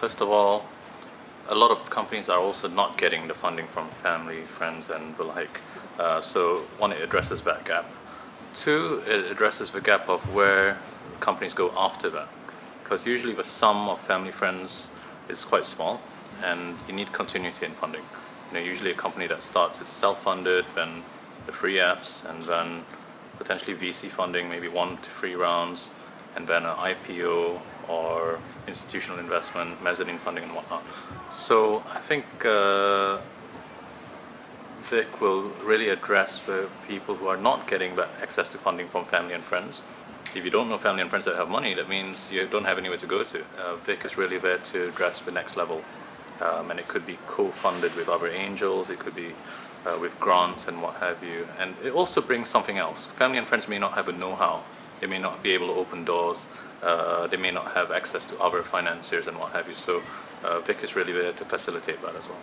First of all, a lot of companies are also not getting the funding from family, friends, and the like. So one, it addresses that gap. Two, it addresses the gap of where companies go after that. Because usually the sum of family, friends is quite small, and you need continuity in funding. Usually a company that starts is self-funded, then the free Fs, and then potentially VC funding, maybe 1 to 3 rounds, and then an IPO or institutional investment, mezzanine funding and whatnot. So I think ViC will really address the people who are not getting that access to funding from family and friends. If you don't know family and friends that have money, that means you don't have anywhere to go to. ViC is really there to address the next level. And it could be co-funded with other angels, it could be with grants and what have you. And it also brings something else. Family and friends may not have a know-how. They may not be able to open doors. They may not have access to other financiers and what have you. So ViC is really there to facilitate that as well.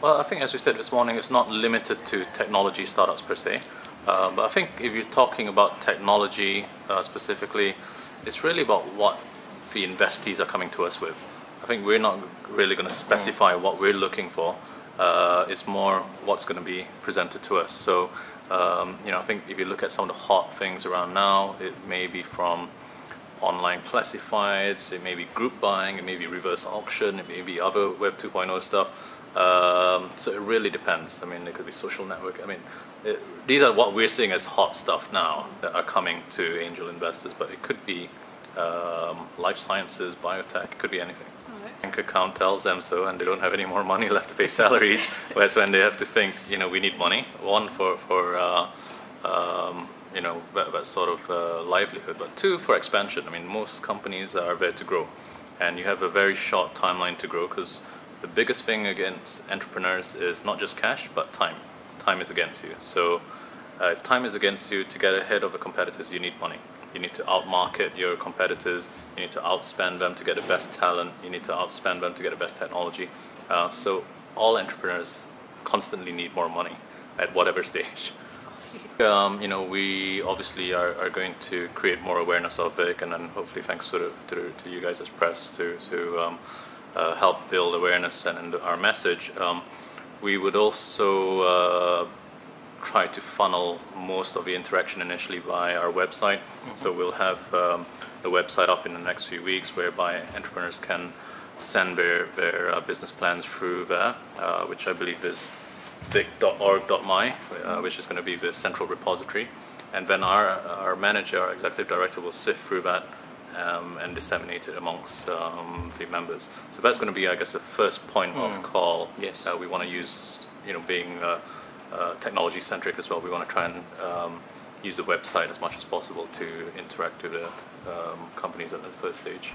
Well, I think as we said this morning, it's not limited to technology startups per se. But I think if you're talking about technology specifically, it's really about what the investees are coming to us with. I think we're not really going to specify what we're looking for. It's more what's going to be presented to us. So, I think if you look at some of the hot things around now, it may be from online classifieds, it may be group buying, it may be reverse auction, it may be other Web 2.0 stuff. So it really depends. I mean, it could be social network. I mean, these are what we're seeing as hot stuff now that are coming to angel investors, but it could be life sciences, biotech, it could be anything. Bank account tells them so, and they don't have any more money left to pay salaries. That's when they have to think, we need money. One for that sort of livelihood, but two, for expansion. I mean, most companies are there to grow, and you have a very short timeline to grow, because the biggest thing against entrepreneurs is not just cash, but time. Time is against you. So if time is against you, to get ahead of the competitors, you need money. You need to outmarket your competitors. You need to outspend them to get the best talent. You need to outspend them to get the best technology. So all entrepreneurs constantly need more money at whatever stage. We obviously are going to create more awareness of ViC, and then hopefully thanks to you guys as press to help build awareness and our message. We would also try to funnel most of the interaction initially by our website. So we'll have the website up in the next few weeks, whereby entrepreneurs can send their business plans through there, which I believe is vic.org.my, which is going to be the central repository. And then our manager, our executive director, will sift through that and disseminate it amongst the members. So that's going to be, I guess, the first point of call. Yes. We want to use, being technology centric as well. We want to try and use the website as much as possible to interact with the companies at the first stage.